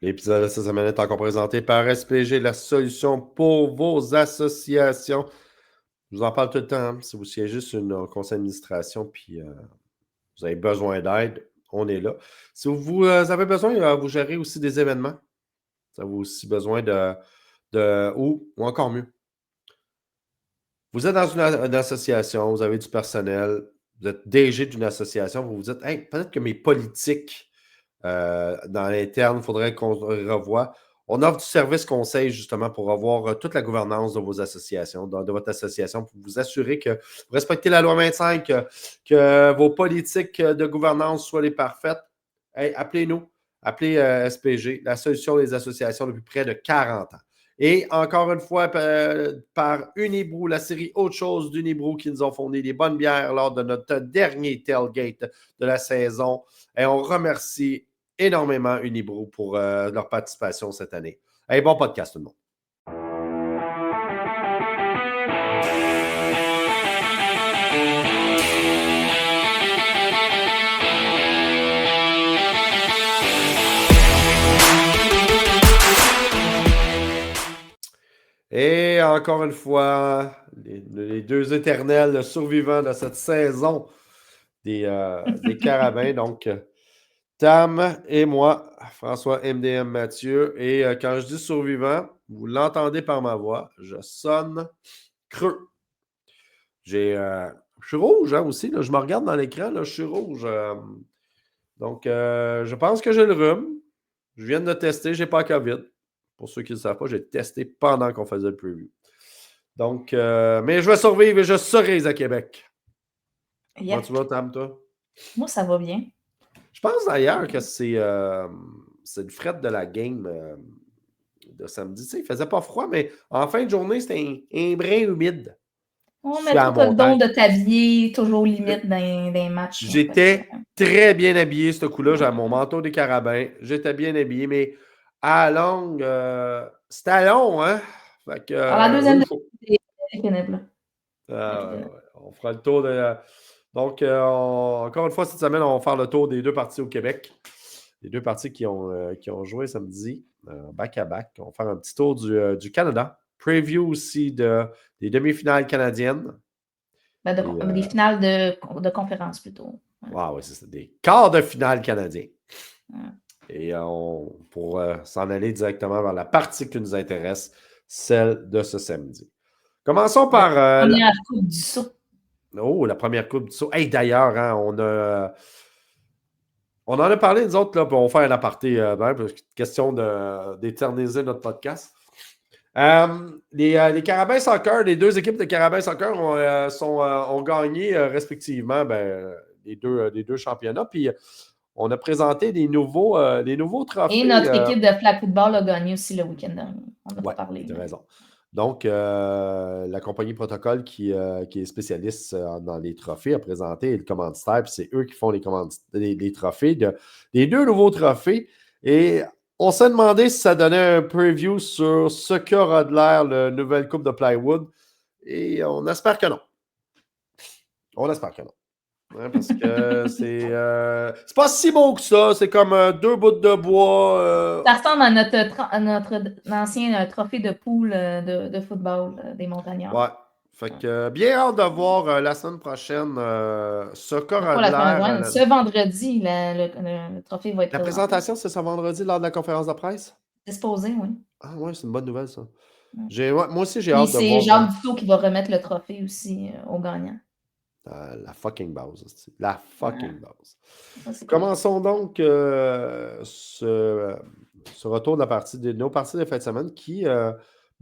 L'épisode de cette semaine est encore présenté par SPG, la solution pour vos associations. Je vous en parle tout le temps. Hein. Si vous siégez sur une conseil d'administration puis vous avez besoin d'aide, on est là. Si vous avez besoin, vous gérez aussi des événements. Vous avez aussi besoin ou encore mieux. Vous êtes dans une association, vous avez du personnel, vous êtes DG d'une association, vous vous dites, hey, peut-être que mes politiques dans l'interne, il faudrait qu'on revoie. On offre du service conseil justement pour revoir toute la gouvernance de vos associations, de votre association, pour vous assurer que vous respectez la loi 25, que vos politiques de gouvernance soient les parfaites. Hey, appelez-nous, appelez SPG, la solution des associations depuis près de 40 ans. Et encore une fois, par Unibrou, la série Autre chose d'Unibrou qui nous ont fourni des bonnes bières lors de notre dernier tailgate de la saison. Et on remercie énormément Unibrou pour leur participation cette année. Hey, bon podcast tout le monde. Et encore une fois, les deux éternels survivants de cette saison des Carabins. Donc, Tam et moi, François MDM Mathieu. Et quand je dis survivant, vous l'entendez par ma voix, je sonne creux. Je suis rouge hein, aussi. Là, je me regarde dans l'écran, là, je suis rouge. Donc, je pense que j'ai le rhume. Je viens de tester, je n'ai pas COVID. Pour ceux qui ne le savent pas, j'ai testé pendant qu'on faisait le preview. Donc, mais je vais survivre et je serai à Québec. Yep. Comment tu vas, Tam, toi? Moi, ça va bien. Je pense d'ailleurs que c'est le fret de la game de samedi. Tu sais, il faisait pas froid, mais en fin de journée, c'était un brin humide. Mais toi, t'as le don de t'habiller toujours limite dans les matchs. J'étais très bien habillé, ce coup-là. J'avais mon manteau des Carabins. J'étais bien habillé, mais à longue, c'était long, hein? Fait que, la deuxième c'est pénible. on fera le tour de... Donc, encore une fois, cette semaine, on va faire le tour des deux parties au Québec. Les deux parties qui ont joué samedi, back-à-back. On va faire un petit tour du Canada. Preview aussi des demi-finales canadiennes. Des finales de conférence, plutôt. Ouais, c'est ça. Des quarts de finale canadiens. Et pour s'en aller directement vers la partie qui nous intéresse, celle de ce samedi. Commençons par... la première coupe du saut. Oh, la première coupe du saut. Hey, d'ailleurs, hein, on en a parlé, nous autres, là, puis on va faire un aparté, question d'éterniser notre podcast. Les Carabins Soccer, les deux équipes de Carabins Soccer ont gagné respectivement les deux championnats. Puis on a présenté des nouveaux trophées. Et notre équipe de flag football a gagné aussi le week-end dernier. On n'a pas parlé. Tu as raison. Donc, la compagnie Protocole qui est spécialiste dans les trophées a présenté le commanditaire, puis c'est eux qui font les trophées, les deux nouveaux trophées. Et on s'est demandé si ça donnait un preview sur ce qu'aura de l'air la nouvelle coupe de plywood. Et on espère que non. On espère que non. Ouais, parce que c'est pas si beau que ça. C'est comme deux bouts de bois. Ça ressemble à notre ancien trophée de poule de football des Montagnards. Ouais. Fait que bien hâte de voir la semaine prochaine ce qu'aura de l'air. Ce vendredi, le trophée va être La présentation, c'est ce vendredi lors de la conférence de presse? C'est supposé, oui. Ah ouais, c'est une bonne nouvelle, ça. Moi aussi, j'ai hâte de voir. C'est Jacques Dufault qui va remettre le trophée aussi aux gagnants. La fucking base. La fucking base. Commençons donc ce retour de nos parties de fin de semaine qui,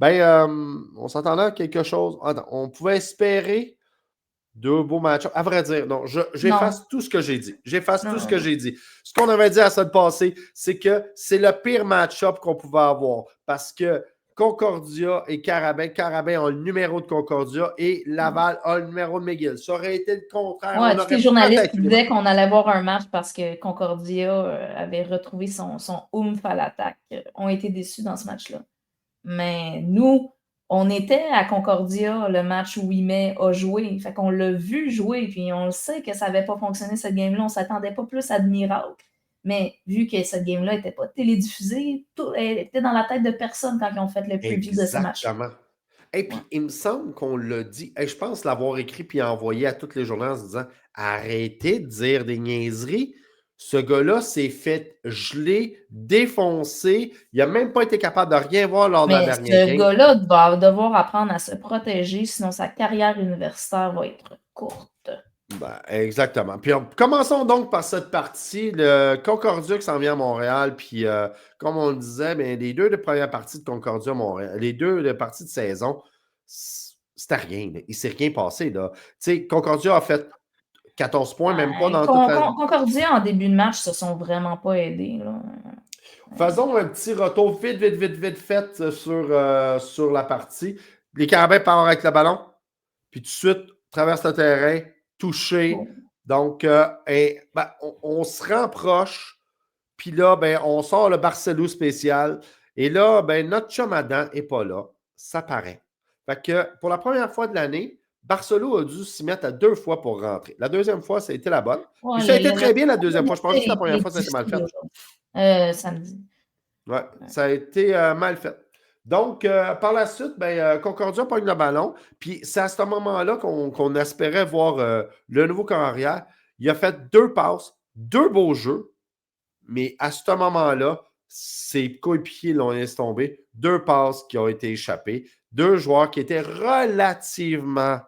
on s'attendait à quelque chose. On pouvait espérer deux beaux match-ups. À vrai dire, non, j'efface tout ce que j'ai dit. Ce qu'on avait dit à la semaine passée, c'est que c'est le pire match-up qu'on pouvait avoir parce que Concordia et Carabin ont le numéro de Concordia et Laval a le numéro de McGill. Ça aurait été le contraire. Ouais, tous les journalistes disaient qu'on allait voir un match parce que Concordia avait retrouvé son oomph à l'attaque. Ont été déçus dans ce match-là. Mais nous, on était à Concordia le match où Ouimet a joué. Fait qu'on l'a vu jouer, puis on le sait que ça n'avait pas fonctionné cette game-là. On ne s'attendait pas plus à de miracle. Mais vu que cette game-là n'était pas télédiffusée, elle était dans la tête de personne quand ils ont fait le preview de ce match. Exactement. Et puis, il me semble qu'on l'a dit. Je pense l'avoir écrit puis envoyé à tous les journaux en se disant arrêtez de dire des niaiseries. Ce gars-là s'est fait geler, défoncer. Il n'a même pas été capable de rien voir lors de la Mais dernière ce game. gars-là va devoir apprendre à se protéger, sinon sa carrière universitaire va être courte. Ben, exactement. Puis commençons donc par cette partie. Le Concordia qui s'en vient à Montréal. Puis comme on le disait, ben, les deux de première partie de Concordia à Montréal, les deux de partie de saison, c'était rien. Là. Il ne s'est rien passé. Tu sais, Concordia a fait 14 points, même pas dans toute la. Concordia, en début de match, se sont vraiment pas aidés. Là. Faisons un petit retour vite fait sur la partie. Les Carabins partent avec le ballon, puis tout de suite, traverse le terrain, touché. Oh. Donc, on se rapproche, puis là, on sort le Barcelo spécial. Et là, notre chum Adam n'est pas là. Ça paraît. Fait que pour la première fois de l'année, Barcelo a dû s'y mettre à 2 fois pour rentrer. La deuxième fois, ça a été la bonne. Ouais, Puis ça a été très bien la deuxième fois. Je pense juste que la première fois, ça a été mal fait. Samedi. Ouais, ça a été mal fait. Donc, par la suite, Concordia pogne le ballon. Puis c'est à ce moment-là qu'on espérait voir le nouveau carrière. Il a fait 2 passes, 2 beaux jeux. Mais à ce moment-là, ses coéquipiers l'ont laissé tomber. 2 passes qui ont été échappées. 2 joueurs qui étaient relativement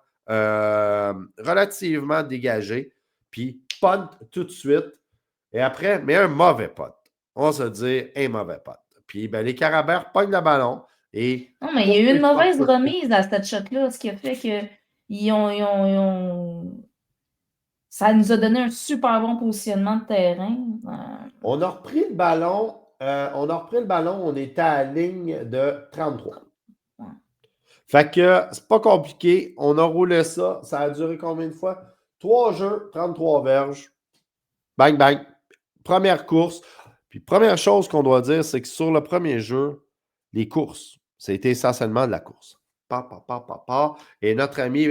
dégagés. Puis punt tout de suite. Et après, mais un mauvais punt. On va se dire un mauvais punt. Puis les Carabins pognent le ballon. Et non, mais il y a eu une mauvaise remise à cette shot-là, ce qui a fait que ça nous a donné un super bon positionnement de terrain. On a repris le ballon. On était à la ligne de 33. Ouais. Fait que c'est pas compliqué. On a roulé ça. Ça a duré combien de fois? 3 jeux, 33 verges. Bang, bang. Première course. Puis première chose qu'on doit dire, c'est que sur le premier jeu, les courses, c'était essentiellement de la course. Et notre ami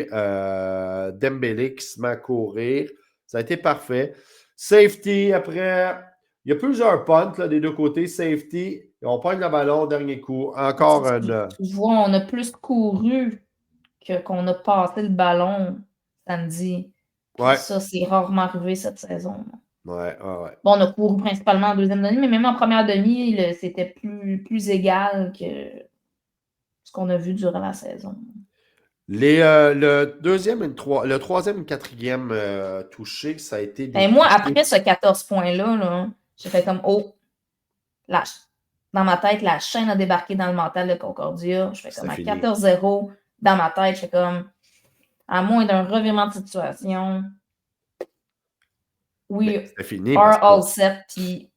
Dembélé qui se met à courir. Ça a été parfait. Safety, après, il y a plusieurs punts là, des deux côtés. Safety, on pogne le ballon au dernier coup. Encore un. Tu vois, on a plus couru qu'on a passé le ballon samedi. Ouais. Ça, c'est rarement arrivé cette saison. Ouais. Bon, on a couru principalement en deuxième demi, mais même en première demi, c'était plus égal que ce qu'on a vu durant la saison. Le troisième et le quatrième touché, ça a été des. Moi, après ce 14 points-là, là, j'ai fait comme dans ma tête, la chaîne a débarqué dans le mental de Concordia. Je fais comme à 14-0. Dans ma tête, je fais comme à moins d'un revirement de situation. We are all set. Puis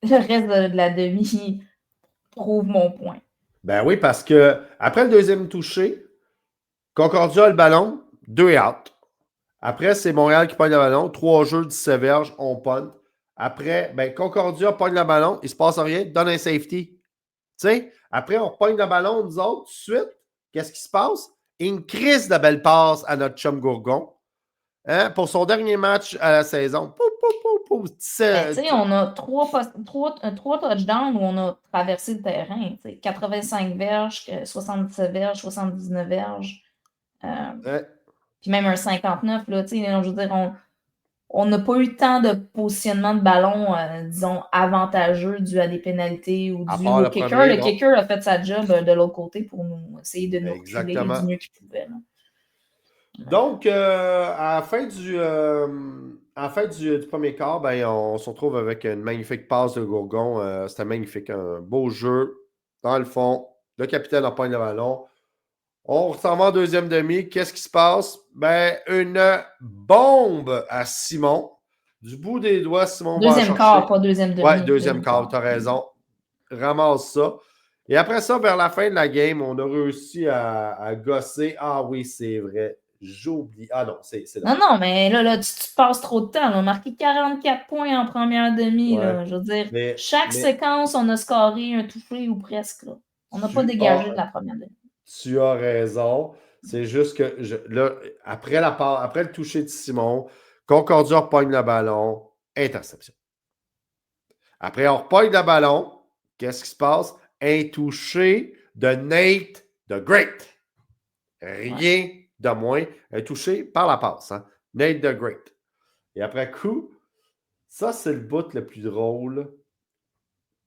le reste de la demi prouve mon point. Ben oui, parce que après le deuxième touché, Concordia a le ballon, 2 out. Après, c'est Montréal qui pogne le ballon, 3 jeux, 17 verges, on punt. Après, Concordia pogne le ballon, il ne se passe rien, donne un safety. Tu sais, après, on pogne le ballon, nous autres, tout de suite. Qu'est-ce qui se passe? Une crise de belle passe à notre chum Gourgon. Hein, pour son dernier match à la saison. On a 3 touchdowns où on a traversé le terrain. 85 verges, 77 verges, 79 verges. Puis même un 59. Là, je veux dire, on n'a pas eu tant de positionnement de ballon, disons, avantageux dû à des pénalités ou dû au kicker. Le kicker a fait sa job de l'autre côté pour nous essayer de nous reculer du mieux qu'il pouvait. Là. Donc, à la fin du premier quart, on se retrouve avec une magnifique passe de Gourgon. C'était magnifique, un beau jeu. Dans le fond, le capitaine empoigne le ballon. On s'en va en deuxième demi. Qu'est-ce qui se passe? Une bombe à Simon. Du bout des doigts, Simon va chercher. Deuxième quart, pas deuxième demi. Ouais, deuxième quart, tu as raison. Ramasse ça. Et après ça, vers la fin de la game, on a réussi à gosser. Ah oui, c'est vrai. J'oublie. Ah non, c'est là. Non, mais là tu passes trop de temps. On a marqué 44 points en première demi. Ouais. Là. Je veux dire, chaque séquence, on a scoré un touché ou presque. Là. On n'a pas dégagé de la première demi. Tu as raison. C'est juste que là, après le toucher de Simon, Concordia pogne le ballon, interception. Après, on repogne le ballon. Qu'est-ce qui se passe? Un touché de Nate the Great. Rien de moins. Un touché par la passe. Hein? Nate the Great. Et après coup, ça, c'est le bout le plus drôle.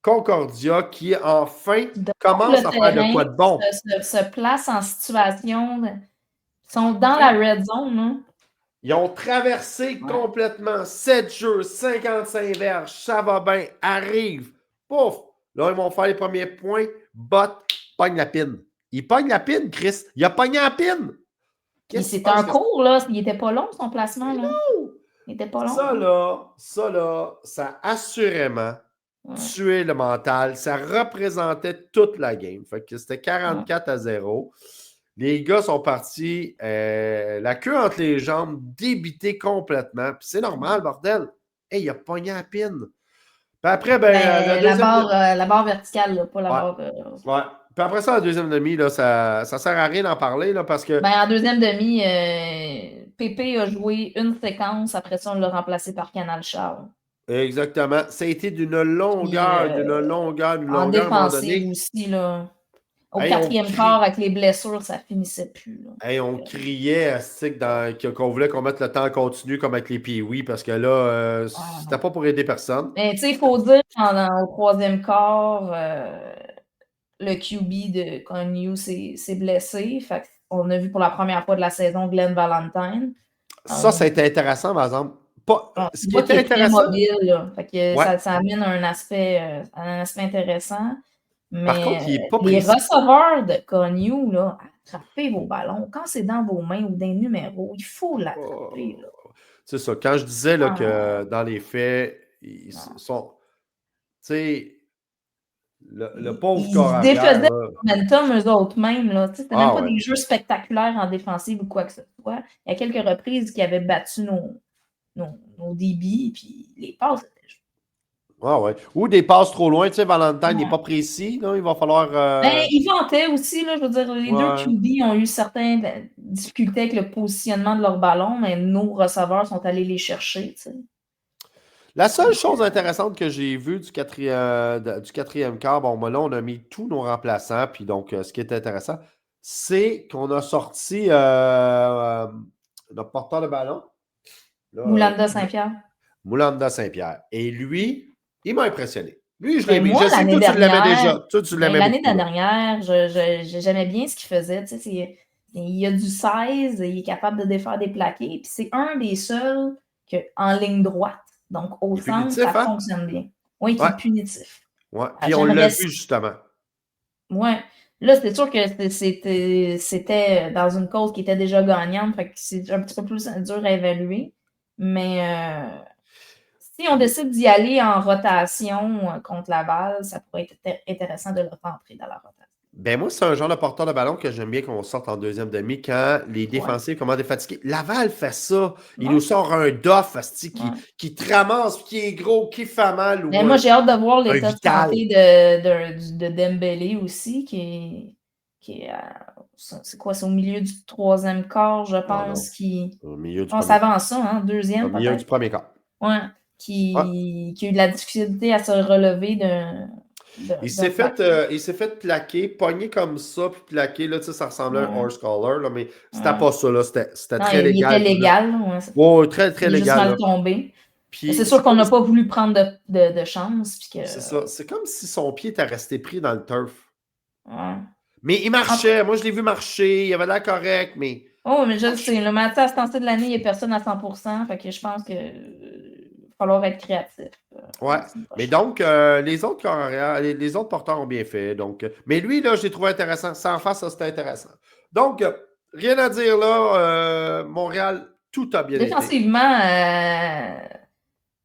Concordia qui, enfin, commence à faire de quoi de bon. Se place en situation. Ils sont dans la red zone. Hein? Ils ont traversé complètement 7 jeux, 55 verges, ça va bien, arrive, pouf! Là, ils vont faire les premiers points, pogne la pine. Il pogne la pine, Chris. Il a pogné la pine. C'est un cours, là. Il n'était pas long, son placement. Là. Il n'était pas long. Ça a assurément tué le mental. Ça représentait toute la game. Fait que c'était 44-0. Les gars sont partis la queue entre les jambes, débités complètement. Puis c'est normal, bordel. Hey, il a pogné la pine. Puis après, la barre verticale, là, pas la barre. Ouais. Puis après ça, la deuxième demi, là, ça sert à rien d'en parler là, parce que. En deuxième demi, Pépé a joué une séquence. Après ça, on l'a remplacé par Canal Charles. Exactement. Ça a été d'une longueur, en défensive aussi, là. Au quatrième quart, avec les blessures, ça finissait plus. Hey, on criait qu'on voulait qu'on mette le temps continu comme avec les Pee-Wee parce que là, c'était pas pour aider personne. Mais tu sais, il faut dire qu'au troisième quart, le QB de Connew s'est blessé. Fait qu'on a vu pour la première fois de la saison Glenn Valentine. Ça a été intéressant, par exemple. Ce qui était intéressant. Mobile, là. Fait que ça amène un aspect intéressant. Mais par contre, il est pas les receveurs de Connew, là, attrapez vos ballons. Quand c'est dans vos mains ou des numéros, il faut l'attraper. C'est ça. Quand je disais là, que dans les faits, ils sont. Tu sais, le pauvre corps. Ils défaisaient le momentum eux autres mêmes. C'était même pas des jeux spectaculaires en défensive ou quoi que ce soit. Il y a quelques reprises qui avaient battu nos débits, puis les passes étaient juste. Ou des passes trop loin. Tu sais, Valentine n'est pas précis. Là, il va falloir. Il vantait aussi. Là, je veux dire, les deux QB ont eu certaines difficultés avec le positionnement de leur ballon, mais nos receveurs sont allés les chercher. Tu sais. La seule chose intéressante que j'ai vue du quatrième quart, bon, là, on a mis tous nos remplaçants, puis donc, ce qui est intéressant, c'est qu'on a sorti notre porteur de ballon. Moulanda Saint-Pierre. Moulanda Saint-Pierre. Et lui, il m'a impressionné. Lui, je l'ai mis. Moi, je sais que toi, tu l'aimais déjà. Toi, tu l'aimais l'année dernière, j'aimais bien ce qu'il faisait. Tu sais, il a du 16, il est capable de défaire des plaqués, puis c'est un des seuls en ligne droite. Donc, au centre, ça fonctionne bien. Oui, qui est punitif. Oui, puis on l'a vu justement. Oui. Là, c'est sûr que c'était dans une cause qui était déjà gagnante, fait que c'est un petit peu plus dur à évaluer. Mais si on décide d'y aller en rotation contre Laval, ça pourrait être intéressant de le rentrer dans la rotation. Ben moi, c'est un genre de porteur de ballon que j'aime bien qu'on sorte en deuxième demi quand les défensifs commencent à fatiguer. Laval fait ça. Il nous sort un Doff qui te ramasse, qui est gros, qui fait mal. Mais moi, j'ai hâte de voir l'état de santé de Dembélé aussi, qui est c'est quoi? C'est au milieu du troisième quart, je pense. Au milieu du on s'avance ça, hein? Deuxième. Au milieu du premier quart. Oui. Qui a eu de la difficulté à se relever il s'est fait plaquer, pogner comme ça, puis plaquer. Là, ça ressemblait à un horse collar, là, mais c'était pas ça. Là, c'était très légal. Il était légal. Oui, très, très légal. Il est juste mal tombé. C'est sûr qu'on n'a pas voulu prendre de chance. C'est ça. C'est comme si son pied était resté pris dans le turf. Ouais. Mais il marchait. Moi, je l'ai vu marcher. Il avait l'air correct, mais... Oh, mais je le sais. Le matin, à ce temps-ci de l'année, il n'y a personne à 100%. Fait que je pense que va falloir être créatif. Ouais. Mais donc, les autres porteurs ont bien fait. Donc, mais lui, là, je l'ai trouvé intéressant. Sans face, ça, c'était intéressant. Donc, rien à dire là. Montréal, tout a bien été. Défensivement,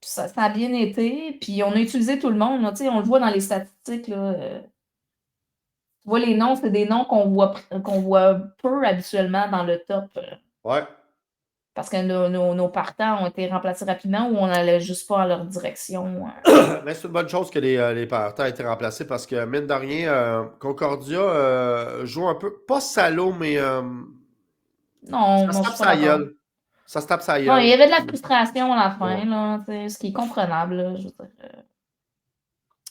ça a bien été. Puis, on a utilisé tout le monde. Là, on le voit dans les statistiques. Là, tu vois, les noms, c'est des noms qu'on voit peu habituellement dans le top. Ouais. Parce que nos partants ont été remplacés rapidement ou on n'allait juste pas à leur direction. Mais c'est une bonne chose que les partants aient été remplacés parce que, mine de rien, Concordia joue un peu, pas salaud, mais non, ça se tape sa gueule. Ça se tape sa gueule. Non, il y avait de la frustration à la fin, là, ce qui est comprenable. Là, je veux dire.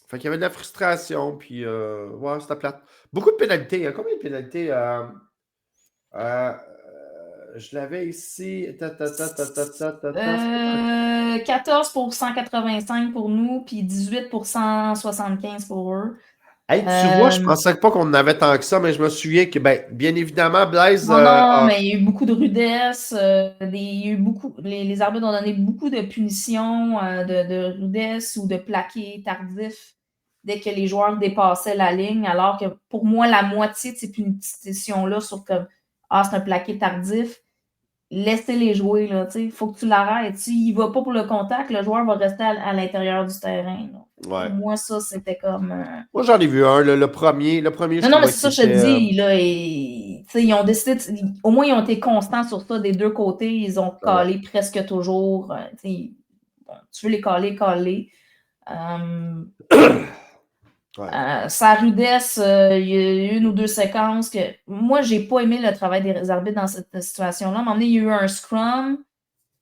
Fait qu'il y avait de la frustration, puis ouais, c'était plate. Beaucoup de pénalités. Combien de pénalités? Euh, je l'avais ici. 14 pour 185 pour nous, puis 18 pour 175 pour eux. Hey, tu vois, je pensais pas qu'on en avait tant que ça, mais je me souviens que, ben, bien évidemment, Blaise. Non, mais il y a eu beaucoup de rudesse. Il y a eu les arbitres ont donné beaucoup de punitions, de rudesse ou de plaqués tardifs dès que les joueurs dépassaient la ligne, alors que pour moi, la moitié de ces punitions-là sur comme c'est un plaqué tardif, laissez-les jouer. Il faut que tu l'arrêtes. S'il ne va pas pour le contact, le joueur va rester à l'intérieur du terrain. Ouais. Pour moi, ça, c'était comme. Moi, j'en ai vu un, le premier, je Non, mais trouvais c'est ça, qu'il je te était. dis. Là, ils ont décidé. Au moins, ils ont été constants sur ça des deux côtés. Ils ont calé presque toujours. Bon, tu veux les caler. Sa rudesse, il y a une ou deux séquences que. Moi, j'ai pas aimé le travail des arbitres dans cette situation-là. À un moment donné, il y a eu un scrum.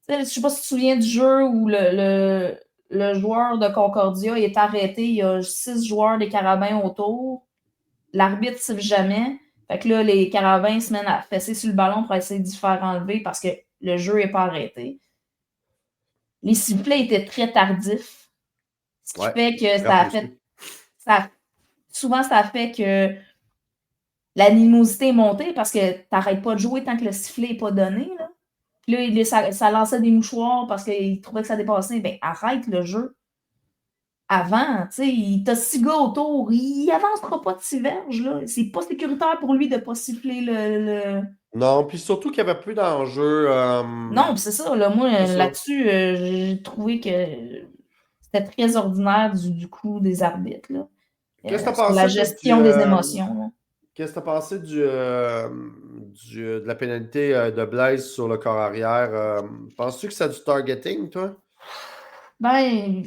Je ne sais pas si tu te souviens du jeu où le joueur de Concordia est arrêté. Il y a 6 joueurs des Carabins autour. L'arbitre ne siffle jamais. Fait que là, les Carabins se mettent à fesser sur le ballon pour essayer d'y faire enlever parce que le jeu n'est pas arrêté. Les sifflets étaient très tardifs. Ce qui fait que ça a fait. Souvent, ça fait que l'animosité est montée parce que tu n'arrêtes pas de jouer tant que le sifflet n'est pas donné. Là. Puis là, ça lançait des mouchoirs parce qu'il trouvait que ça dépassait. Ben, arrête le jeu. Avant, tu sais, t'as 6 gars autour, il avancera pas de 6 verges, là. C'est pas sécuritaire pour lui de pas siffler le... Non, puis surtout qu'il n'y avait plus d'enjeu. Non, c'est ça, là, moi, là-dessus, j'ai trouvé que c'était très ordinaire du coup des arbitres, là. Qu'est-ce que tu as Sur pensé la gestion des émotions, là. Qu'est-ce que tu as pensé de la pénalité de Blaise sur le corps arrière? Penses-tu que c'est du targeting, toi? Ben,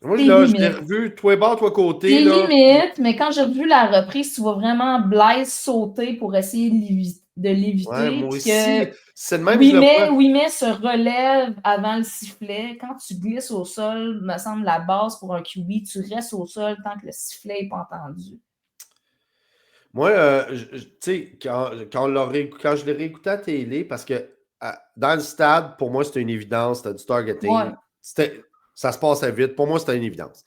Moi, là, je l'ai revu, toi bas, toi côté. C'est là. limite, mais quand j'ai revu la reprise, tu vois vraiment Blaise sauter pour essayer de l'éviter. Ouais, moi puis aussi. que C'est le même que je le vois. Ouimet se relève avant le sifflet. Quand tu glisses au sol, me semble la base pour un QB, tu restes au sol tant que le sifflet n'est pas entendu. Moi, tu sais, quand je l'ai réécouté à télé, parce que dans le stade, pour moi, c'était une évidence, c'était du targeting. Ouais. Ça se passait vite. Pour moi, c'était une évidence.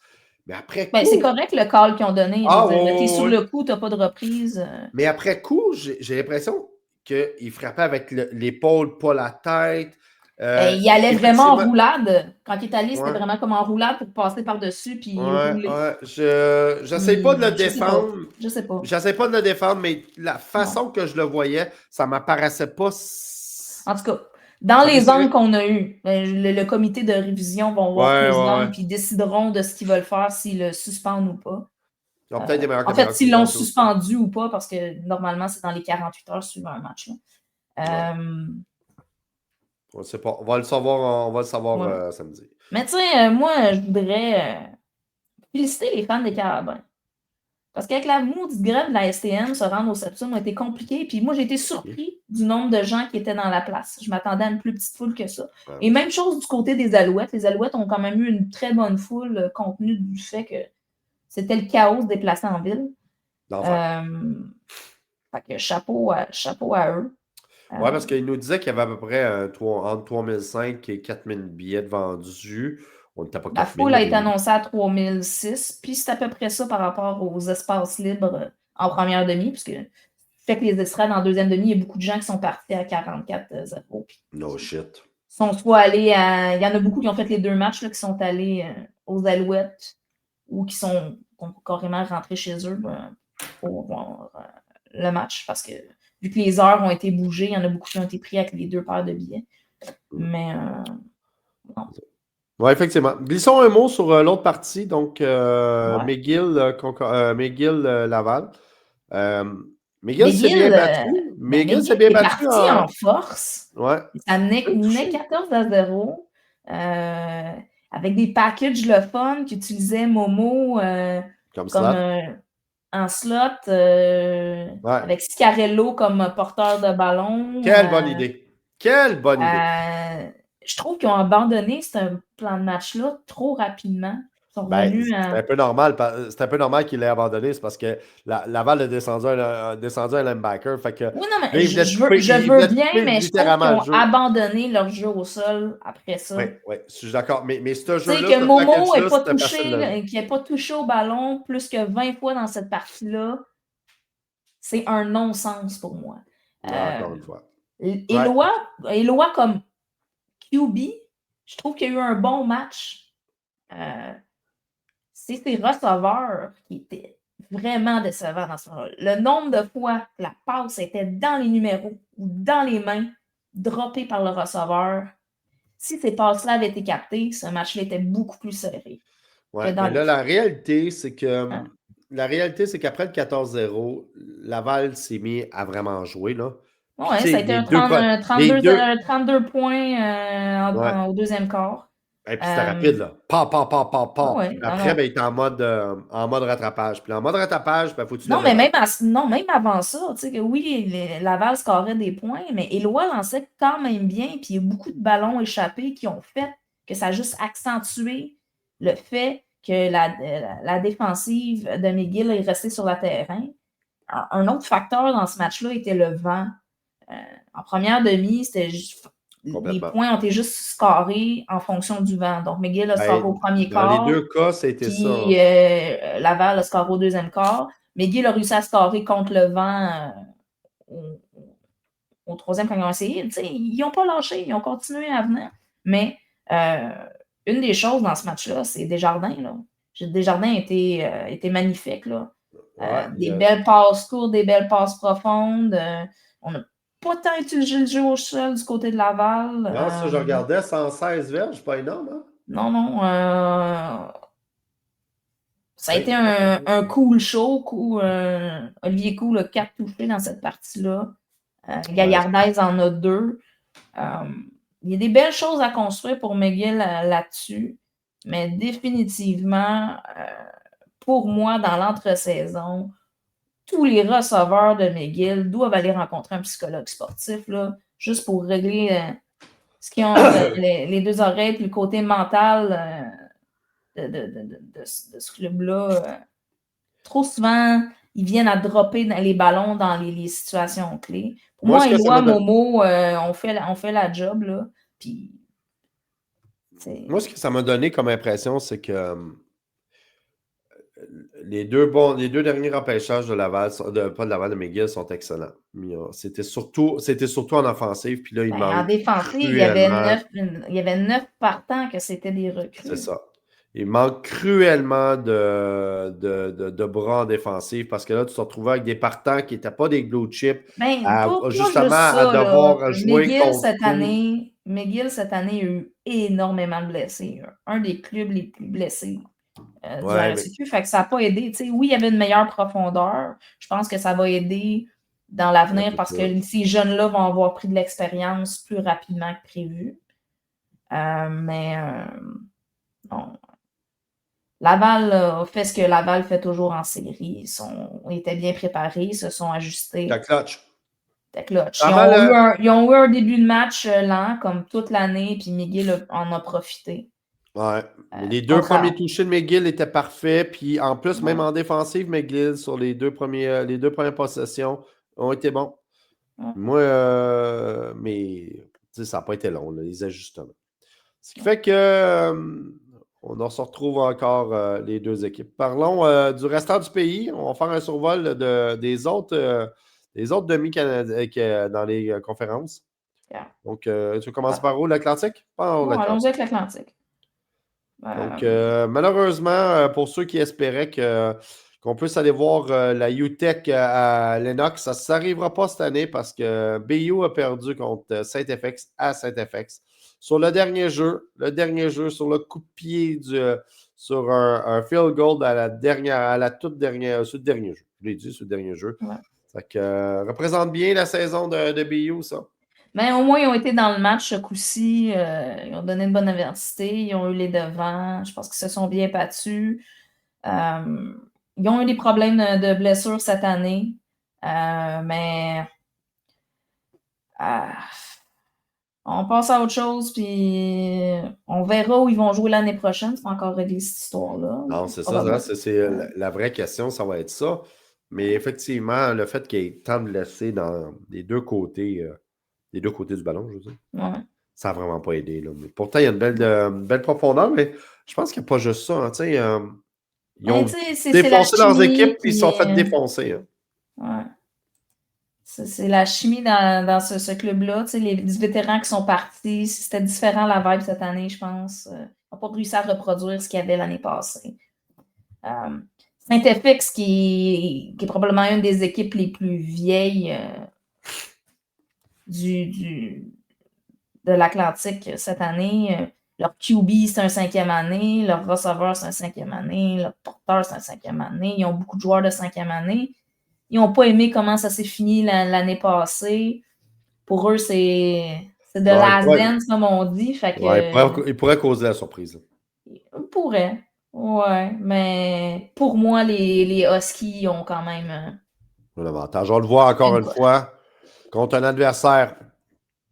Mais après coup. C'est correct le call qu'ils ont donné. Ouais, t'es sur le coup, tu n'as pas de reprise. Mais après coup, j'ai l'impression qu'il frappait avec l'épaule, pas la tête. Il allait vraiment en roulade. Quand il est allé, c'était vraiment comme en roulade pour passer par-dessus puis rouler. J'essaie pas de le défendre. Je sais pas. J'essaie pas de le défendre, mais la façon que je le voyais, ça m'apparaissait pas. En tout cas, dans les angles qu'on a eus, le comité de révision vont voir tous les angles puis ils décideront de ce qu'ils veulent faire, s'ils le suspendent ou pas. Ils ont peut-être des meilleurs en fait, s'ils l'ont suspendu ou pas, parce que normalement, c'est dans les 48 heures suivant un match. On ne sait pas. On va le savoir samedi. Mais tu sais, moi, je voudrais féliciter les fans des Carabins. Parce qu'avec la maudite grève de la STM, se rendre au Septum a été compliqué. Puis moi, j'ai été surpris du nombre de gens qui étaient dans la place. Je m'attendais à une plus petite foule que ça. Et même chose du côté des Alouettes. Les Alouettes ont quand même eu une très bonne foule compte tenu du fait que c'était le chaos déplacé en ville. Fait que chapeau à eux. Oui, parce qu'il nous disait qu'il y avait à peu près entre 3005 et 4000 billets vendus. On n'était pas 4000. La foule a été annoncée à 3006. Puis c'est à peu près ça par rapport aux espaces libres en première demi, puisque fait que les estrades en deuxième demi, il y a beaucoup de gens qui sont partis à 44-0. No shit. Sont soit allés à. Il y en a beaucoup qui ont fait les deux matchs, là, qui sont allés aux Alouettes ou qui sont carrément rentrés chez eux pour voir le match. Parce que vu que les heures ont été bougées, il y en a beaucoup qui ont été pris avec les deux paires de billets. Mais non. Oui, effectivement. Glissons un mot sur l'autre partie. Donc, McGill Laval. McGill s'est bien battu. McGill s'est bien battu. Il est parti en force. Ouais. Ça menait 14-0. Avec des packages le fun qui utilisaient Momo comme en slot. Avec Scarello comme porteur de ballon. Quelle bonne idée. Quelle bonne idée. Je trouve qu'ils ont abandonné ce plan de match-là trop rapidement. Ils sont Ben, revenus c'est à. un peu normal. C'est un peu normal qu'il l'ait abandonné. C'est parce que Laval a descendu un linebacker. Fait que Oui, non, là, mais je il veux venait de bien, couper mais je trouve qu'ils littéralement le ont jeu. abandonné leur jeu au sol après Oui, ça. oui, je suis d'accord. Mais ce Tu sais, jeu-là, que ce Momo n'ait package-là, pas c'était facile touché, de jouer. qu'il n'ait pas touché au ballon plus que 20 fois dans cette partie-là, c'est un non-sens pour moi. Encore une fois. Ouais. Éloi comme QB, je trouve qu'il y a eu un bon match. C'est ses receveurs qui étaient vraiment décevants dans ce match. Le nombre de fois que la passe était dans les numéros ou dans les mains, droppée par le receveur, si ces passes-là avaient été captées, ce match-là était beaucoup plus serré que Ouais. dans Mais les là, faits. Hein? la réalité, c'est qu'après le 14-0, Laval s'est mis à vraiment jouer, là. Puis, tu Ouais, ça sais, a été un les 32, deux, 32 points ouais. au deuxième quart. Et puis c'était rapide, Euh, là. Pa, pa, pa, pa, pa. ouais, non, Après, non. ben, il était en mode rattrapage. Puis en mode rattrapage, ben, faut que tu Non, lèves le mais ballon. même avant ça, tu sais, que oui, Laval scorait des points, mais Éloi lançait quand même bien, puis il y a beaucoup de ballons échappés qui ont fait que ça a juste accentué le fait que la défensive de McGill est restée sur le terrain. Un autre facteur dans ce match-là était le vent. Euh, En première demi, les Complètement. points ont été juste scorés en fonction du vent. Donc, McGill a scoré au Ben, premier dans les quart, deux cas, c'était ça. puis Laval a scoré au deuxième quart. McGill a réussi à scorer contre le vent au, au troisième quand ils ont essayé. Ils n'ont pas lâché, ils ont continué à venir. Mais euh, une des choses dans ce match-là, c'est Desjardins. Là. Desjardins était magnifique. Là. Ouais, Des belles passes courtes, des belles passes profondes. On n'a pas tant utilisé le jeu au sol du côté de Laval. non, ça, je regardais 116 verges, pas énorme, hein? Non, non. Ça a été Hey, attends un un peu. cool show. Olivier Cool a 4 touchés dans cette partie-là. Ouais, Gaillardès en a 2. Il y a des belles choses à construire pour McGill là-dessus, mais définitivement, pour moi, dans l'entre-saison, tous les receveurs de McGill doivent aller rencontrer un psychologue sportif, là, juste pour régler ce qu'ils ont les deux oreilles puis le côté mental de ce club-là. Trop souvent, ils viennent à dropper les ballons dans les situations clés. Pour moi, ce moi, que ça Éloi, m'a donné, Momo, on fait la job, là. Puis, moi, ce c'est. que ça m'a donné comme impression, c'est que les deux derniers repêchages de Laval, pas de Laval, de McGill, sont excellents. Mais, c'était surtout en offensive, puis là, il Ben, en manque défensive, cruellement. il y avait 9 partants que c'était des C'est recrues. ça. Il manque cruellement de bras en défensive parce que là, tu te retrouvais avec des partants qui n'étaient pas des blue chips, Ben, pas justement juste à ça, là. devoir jouer contre tout. McGill, cette année, a eu énormément de blessés. Un des clubs les plus blessés du Ouais, mais RSEQ. Fait que ça n'a pas aidé. T'sais, oui, il y avait une meilleure profondeur. Je pense que ça va aider dans un l'avenir peu parce que plus. ces jeunes-là vont avoir pris de l'expérience plus rapidement que prévu. Mais non. Laval a fait ce que Laval fait toujours en série. Ils étaient bien préparés, ils se sont T'as ajustés. clutch. C'était clutch. Pas mal, Ils ont eu un début de match lent, comme toute l'année, puis McGill en a profité. ouais. Mais les deux Contraire. premiers touchés de McGill étaient parfaits. Puis en plus, même Ouais, en défensive, McGill, sur les deux premières possessions, ont été bons. ouais, Moi, mais tu sais, ça n'a pas été long, là, les ajustements. Ce qui ouais. fait que on se retrouve encore les deux équipes. Parlons du restant du pays. On va faire un survol des autres demi-canadiens dans les conférences. Yeah. Donc, tu commences par où, l'Atlantique? Par Bon, allons-y l'Atlantique. avec l'Atlantique. Donc, Euh, malheureusement, pour ceux qui espéraient qu'on puisse aller voir la UTEC à Lennox, ça ne s'arrivera pas cette année parce que BU a perdu contre Saint-FX à Saint-FX. Sur le dernier jeu, sur le coup de pied sur un field goal à la toute dernière, sur le dernier jeu. Je l'ai dit, sur le dernier jeu. ouais. Ça représente bien la saison de BU, ça. Mais au moins, ils ont été dans le match ce coup-ci. Ils ont donné une bonne avertissée. Ils ont eu les devants. Je pense qu'ils se sont bien battus. Ils ont eu des problèmes de blessures cette année. Mais On passe à autre chose, puis on verra où ils vont jouer l'année prochaine. C'est pas encore réglé cette histoire-là. Non, c'est ça, Probablement. c'est la vraie question, ça va être ça. Mais effectivement, le fait qu'il y ait tant de laissés dans les deux côtés du ballon, je veux dire, Ouais. ça n'a vraiment pas aidé. Là. Mais pourtant, il y a une belle profondeur, mais je pense qu'il n'y a pas juste ça. Hein, ils ont C'est la défoncé leurs chimie équipes puis ils se sont fait défoncer. Hein. Ouais. C'est la chimie dans ce club-là. Les vétérans qui sont partis, c'était différent la vibe cette année, je pense. Ils n'ont pas réussi à reproduire ce qu'il y avait l'année passée. Saint-FX, qui est probablement une des équipes les plus vieilles de l'Atlantique cette année. Leur QB, c'est un 5e année. Leur receveur, c'est un 5e année. Leur porteur, c'est un 5e année. Ils ont beaucoup de joueurs de 5e année. Ils n'ont pas aimé comment ça s'est fini l'année passée. Pour eux, c'est de last dance, comme on dit. Fait que, il pourrait causer la surprise. Là. Il pourrait. Ouais. Mais pour moi, les Huskies ont quand même un avantage. On le voit encore une fois contre un adversaire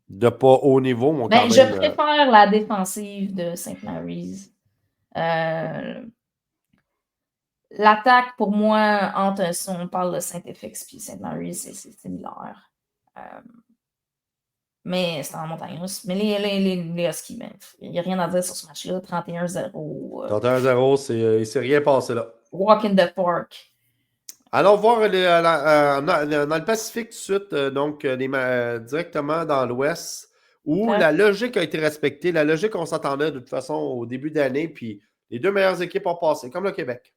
de pas haut niveau, mais quand même. Je préfère la défensive de St. Mary's. L'attaque, pour moi, si on parle de Saint-FX et St. Mary's, c'est similaire. Mais c'est en montagne russe. Mais les Huskies, il n'y a rien à dire sur ce match-là. 31-0. 31-0, il ne s'est rien passé là. Walk in the park. Allons voir dans le Pacifique tout de suite, donc directement dans l'Ouest, où la logique a été respectée. La logique, on s'attendait de toute façon au début d'année, puis les deux meilleures équipes ont passé, comme le Québec.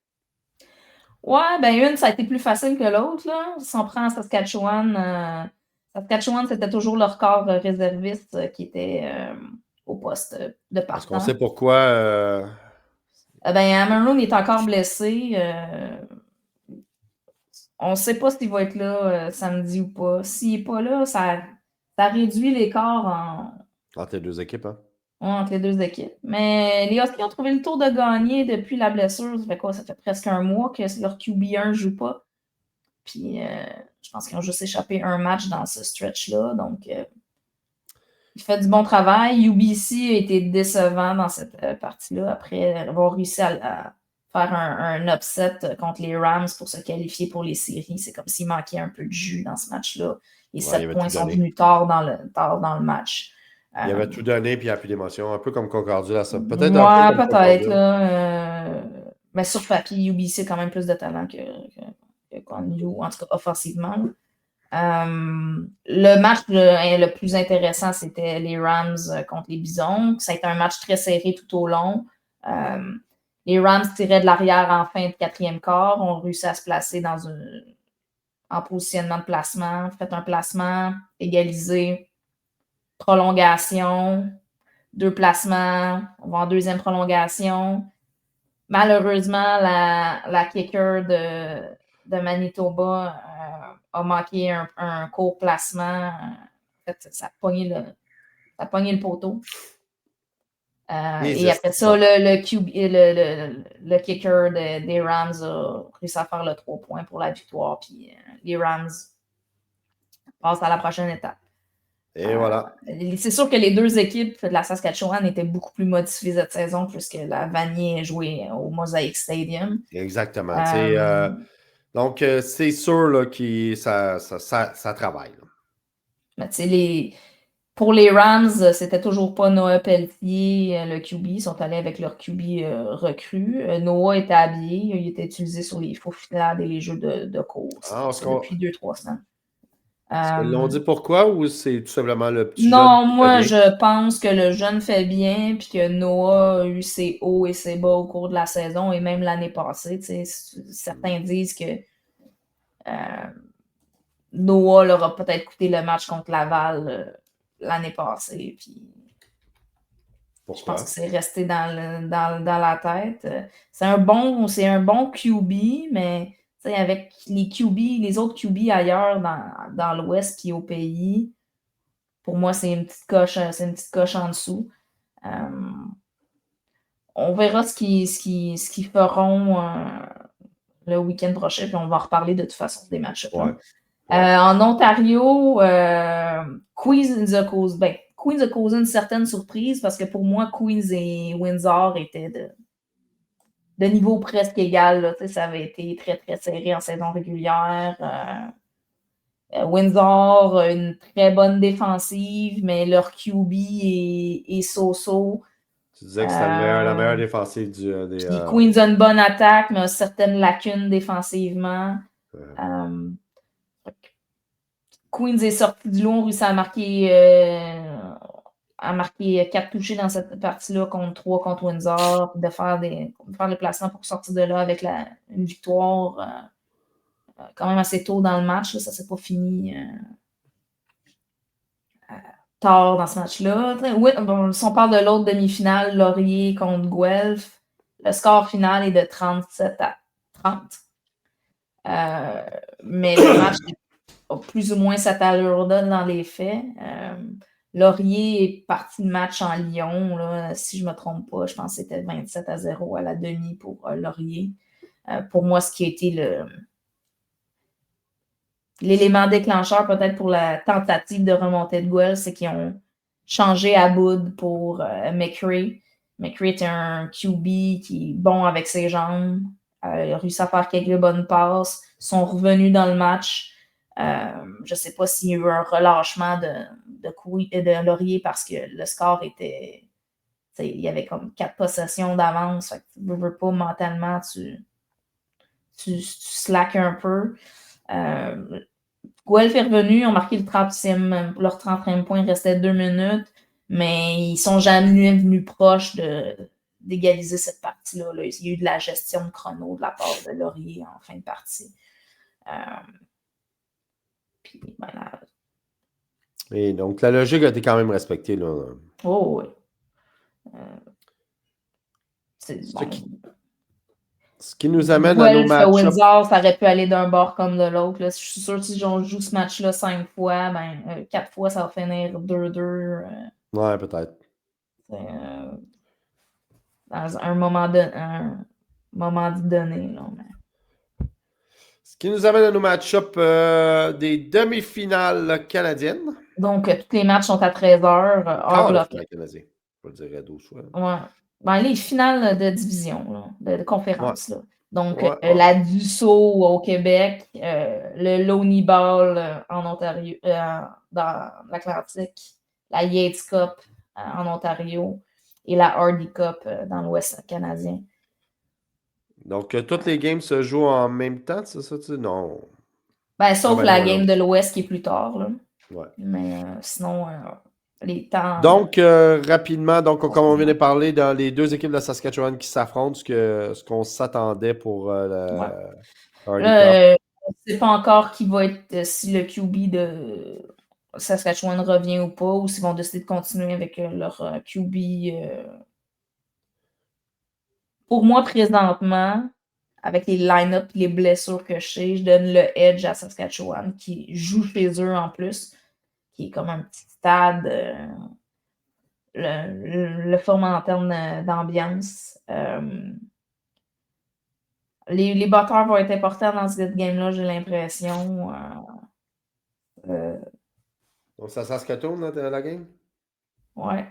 Ouais, une, ça a été plus facile que l'autre. Si on prend Saskatchewan, Saskatchewan, c'était toujours leur corps réserviste qui était au poste de partant. Est-ce qu'on sait pourquoi? Amaroon est encore blessé. On ne sait pas s'il va être là samedi ou pas. S'il n'est pas là, ça réduit l'écart entre les deux équipes, hein? Entre les deux équipes. Mais les Huskies ont trouvé le tour de gagner depuis la blessure. Ça fait quoi? Ça fait presque un mois que leur QB1 ne joue pas. Puis je pense qu'ils ont juste échappé un match dans ce stretch-là. Donc, il fait du bon travail. UBC a été décevant dans cette partie-là après avoir réussi à faire un upset contre les Rams pour se qualifier pour les séries. C'est comme s'il manquait un peu de jus dans ce match-là. Les 7 points sont venus tard dans le match. Il avait tout donné puis il n'y a plus d'émotion. Un peu comme Concordia. Peut-être un peu comme peut-être. Mais sur papier, UBC a quand même plus de talent que Connu, en tout cas offensivement. Le match le plus intéressant, c'était les Rams contre les Bisons. Ça a été un match très serré tout au long. Les Rams tiraient de l'arrière en fin de 4e quart, ont réussi à se placer en positionnement de placement, fait un placement, égalisé, prolongation, 2 placements, on va en 2e prolongation. Malheureusement, la kicker de Manitoba a manqué un court placement. En fait, ça a pogné le poteau. Et après ça, le kicker des Rams a réussi à faire le 3 points pour la victoire. Puis les Rams passent à la prochaine étape. Et voilà. C'est sûr que les deux équipes de la Saskatchewan étaient beaucoup plus motivées cette saison puisque la Vanier jouait au Mosaic Stadium. Exactement. Donc, c'est sûr là, que ça travaille. Mais pour les Rams, c'était toujours pas Noah Pelletier, le QB. Ils sont allés avec leur QB recrue. Noah était habillé. Il était utilisé sur les faux filades et les jeux de course depuis 2-3 semaines. Est-ce qu'ils l'ont dit pourquoi ou c'est tout simplement le petit Non, moi, je pense que le jeune fait bien puis que Noah a eu ses hauts et ses bas au cours de la saison et même l'année passée. Certains disent que Noah leur a peut-être coûté le match contre Laval l'année passée. Puis je pense que c'est resté dans la tête. C'est un bon QB, mais avec les autres QB ailleurs dans l'Ouest et au pays, pour moi, c'est une petite coche en dessous. On verra ce qu'ils feront le week-end prochain, puis on va en reparler de toute façon des matchs. Ouais. En Ontario, Quiz nous a Queens a causé une certaine surprise parce que pour moi, Queens et Windsor étaient de niveau presque égal. Là, ça avait été très, très serré en saison régulière. Windsor a une très bonne défensive, mais leur QB est so-so. Tu disais que c'était la meilleure défensive des. Puis Queens a une bonne attaque, mais a certaines lacunes défensivement. Queens est sorti du lot, réussi à marquer 4 touchés dans cette partie-là contre 3 contre Windsor, de faire le placement pour sortir de là avec une victoire quand même assez tôt dans le match. Là, ça ne s'est pas fini tard dans ce match-là. Oui, bon, si on parle de l'autre demi-finale, Laurier contre Guelph, le score final est de 37-30. Mais le match a plus ou moins cette allure-là dans les faits. Laurier est parti de match en Lyon, là, si je ne me trompe pas. Je pense que c'était 27-0 à la demi pour Laurier. Pour moi, ce qui a été l'élément déclencheur peut-être pour la tentative de remontée de Guelph, c'est qu'ils ont changé Aboud pour McRae. McRae est un QB qui est bon avec ses jambes. Il a réussi à faire quelques bonnes passes. Ils sont revenus dans le match. Je ne sais pas s'il y a eu un relâchement de Laurier parce que le score était... Il y avait comme 4 possessions d'avance. Tu ne veux pas mentalement, tu slack un peu. Guelph est revenu, ils ont marqué leur 30e point, il restait 2 minutes, mais ils ne sont jamais venus proches d'égaliser cette partie-là. Là. Il y a eu de la gestion de chrono de la part de Laurier en fin de partie. Puis, voilà. Et donc, la logique a été quand même respectée. Là. Oh, oui. C'est bon. Ce qui nous amène à nos matchs. Windsor, ça aurait pu aller d'un bord comme de l'autre. Je suis sûr que si on joue ce match-là 5 fois, 4 fois, ça va finir 2-2. Ouais, peut-être. Dans un moment donné. Là, mais... Ce qui nous amène à nos match-ups des demi-finales canadiennes. Donc, tous les matchs sont à 13h. Hors le final canadien. Je le dirais 12 fois. Ouais. Les finales de division, là, de conférence. Ouais. Là. Donc, la Dussault au Québec, le Loney Ball en Ontario, dans l'Atlantique, la Yates Cup en Ontario et la Hardy Cup dans l'Ouest canadien. Donc, toutes les games se jouent en même temps, c'est ça? Non. Sauf la game de l'Ouest qui est plus tard. Là. Ouais. Mais sinon, les temps... Donc, rapidement, comme on vient de parler, dans les deux équipes de Saskatchewan qui s'affrontent, ce qu'on s'attendait pour Hardy Cup. On ne sait pas encore qui va être, si le QB de Saskatchewan revient ou pas, ou s'ils vont décider de continuer avec leur QB. Pour moi, présentement, avec les line-up et les blessures que je sais, je donne le edge à Saskatchewan, qui joue chez eux en plus, qui est comme un petit stade, le format en termes d'ambiance. Les batteurs vont être importants dans cette game-là, j'ai l'impression. Donc, c'est à Saskatoon, la game? Ouais.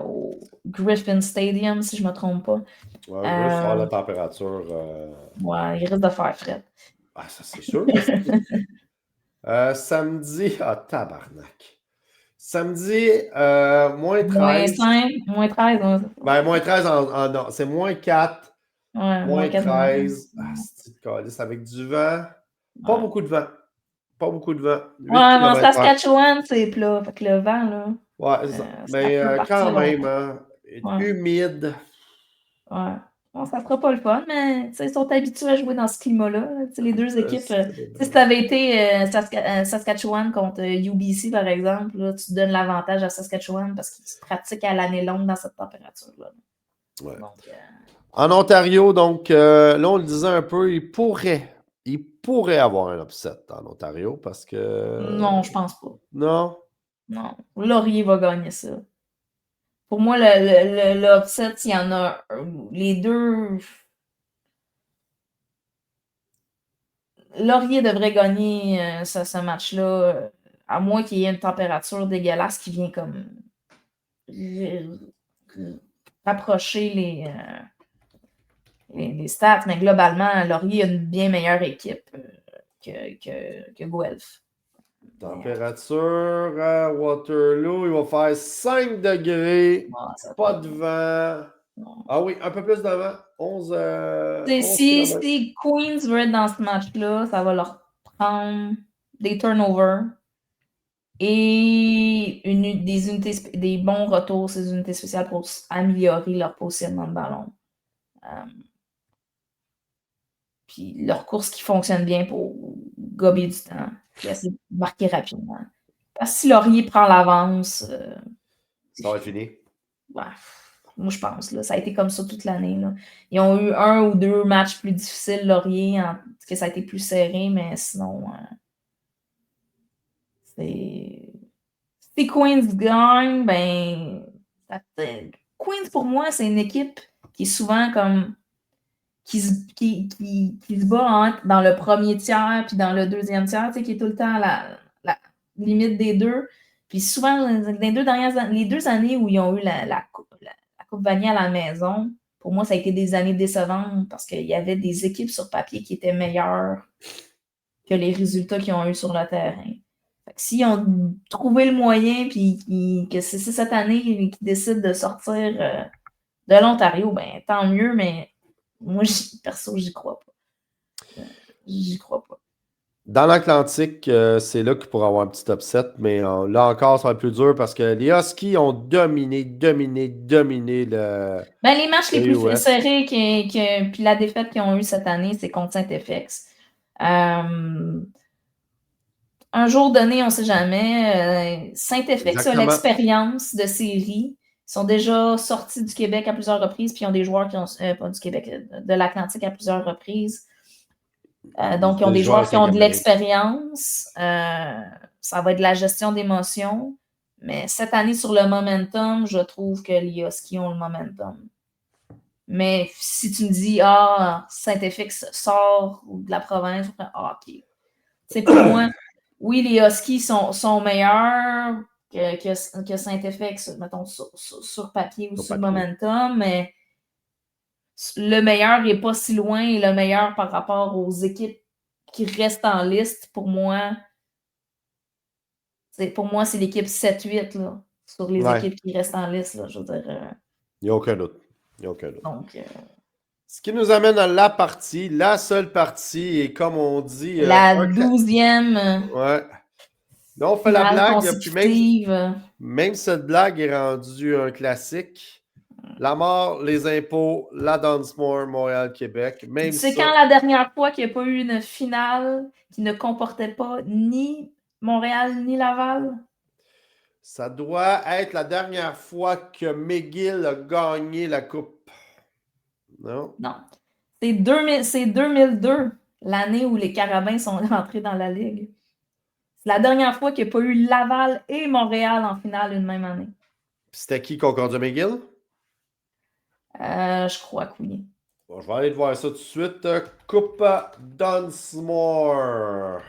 Au Griffin Stadium, si je ne me trompe pas. Ouais, juste voir la température. Ouais, il risque de faire frais. Ah, ça, c'est sûr. Samedi, tabarnak. Samedi, moins 13. Moins 5, moins 13. Moins 13 non, c'est moins 4. Ouais, moins 4, 13. C'est calice avec du vent. Pas beaucoup de vent. Pas beaucoup de vent. Dans Saskatchewan, c'est plat. Fait que le vent, là. Ouais, c'est ça. Mais quand même, humide. Ouais. Bon, ça sera pas le fun, mais ils sont habitués à jouer dans ce climat-là. Les deux équipes. Si ça avait été Saskatchewan contre UBC, par exemple, là, tu donnes l'avantage à Saskatchewan parce qu'ils pratiquent à l'année longue dans cette température-là. Ouais. Donc, en Ontario, donc, là, on le disait un peu, il pourrait avoir un upset en Ontario parce que... Non, je pense pas. Non? Non. Laurier va gagner ça. Pour moi, le upset, il y en a les deux. Laurier devrait gagner ce match-là à moins qu'il y ait une température dégueulasse qui vient comme rapprocher les stats, mais globalement, Laurier a une bien meilleure équipe que Guelph. Température à Waterloo, il va faire 5 degrés, pas de vent. Non. Ah oui, un peu plus de vent, 11 Si km. Queens veut être dans ce match-là, ça va leur prendre des turnovers et des bons retours sur des unités spéciales pour améliorer leur positionnement de ballon. Puis leur course qui fonctionne bien pour gober du temps, puis essayer de marquer rapidement. Parce que si Laurier prend l'avance, Ça va être fini. Ouais, moi je pense. Là, ça a été comme ça toute l'année. Là. Ils ont eu 1 ou 2 matchs plus difficiles, Laurier, que ça a été plus serré, mais sinon, si Queens gagne, ben. Queens, pour moi, c'est une équipe qui est souvent comme. Qui se bat dans le premier tiers puis dans le deuxième tiers, qui est tout le temps à la limite des deux. Puis souvent, les 2 années où ils ont eu la Coupe Vanier à la maison, pour moi, ça a été des années décevantes parce qu'il y avait des équipes sur papier qui étaient meilleures que les résultats qu'ils ont eu sur le terrain. S'ils ont trouvé le moyen puis que c'est cette année qu'ils décident de sortir de l'Ontario, ben tant mieux, mais moi, perso, j'y crois pas. J'y crois pas. Dans l'Atlantique, c'est là qu'il pourrait avoir un petit upset, mais là encore, ça va être plus dur parce que les Huskies ont dominé le. Ben, les matchs les plus US. serrés puis la défaite qu'ils ont eue cette année, c'est contre Saint-FX. Un jour donné, on ne sait jamais. Saint-FX a l'expérience de série. Ils sont déjà sortis du Québec à plusieurs reprises, puis ils ont des joueurs qui ont. Pas du Québec, de l'Atlantique à plusieurs reprises. Donc, ils ont des joueurs qui ont de l'expérience. Ça va être de la gestion d'émotions. Mais cette année, sur le momentum, je trouve que les Huskies ont le momentum. Mais si tu me dis, Saint-FX sort de la province, OK. C'est pour moi, oui, les Huskies sont meilleurs que Saint-FX, mettons, sur papier ou sur le momentum, mais le meilleur n'est pas si loin et le meilleur par rapport aux équipes qui restent en liste, pour moi, c'est l'équipe 7-8 là, sur les équipes qui restent en liste. Là, je veux dire, il n'y a aucun doute. Donc, ce qui nous amène à la partie, la seule partie, et comme on dit... la 12e... Ouais. Là, on fait la blague, puis même cette blague est rendue un classique. La mort, les impôts, la Dunsmore, Montréal-Québec. C'est quand la dernière fois qu'il n'y a pas eu une finale qui ne comportait pas ni Montréal ni Laval? Ça doit être la dernière fois que McGill a gagné la Coupe. Non? Non. C'est 2002, l'année où les Carabins sont rentrés dans la Ligue. C'est la dernière fois qu'il n'y a pas eu Laval et Montréal en finale une même année. C'était qui Concordia McGill? Je crois que oui. Bon, je vais aller te voir ça tout de suite. Coupe Dunsmore.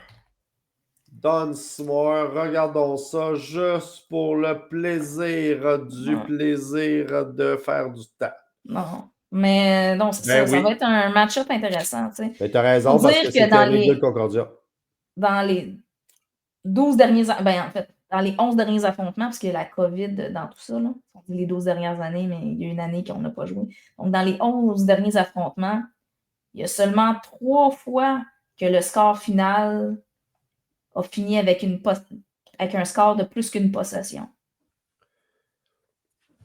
Dunsmore, regardons ça juste pour le plaisir de faire du temps. Non. Mais non, ça va être un match-up intéressant. Ben, t'as raison, parce que c'était McGill Concordia. Dans les 12 derniers... Ben, en fait, dans les 11 derniers affrontements, parce qu'il y a la COVID dans tout ça, là. On dit les 12 dernières années, mais il y a une année qu'on n'a pas joué. Donc, dans les 11 derniers affrontements, il y a seulement 3 fois que le score final a fini avec un score de plus qu'une possession.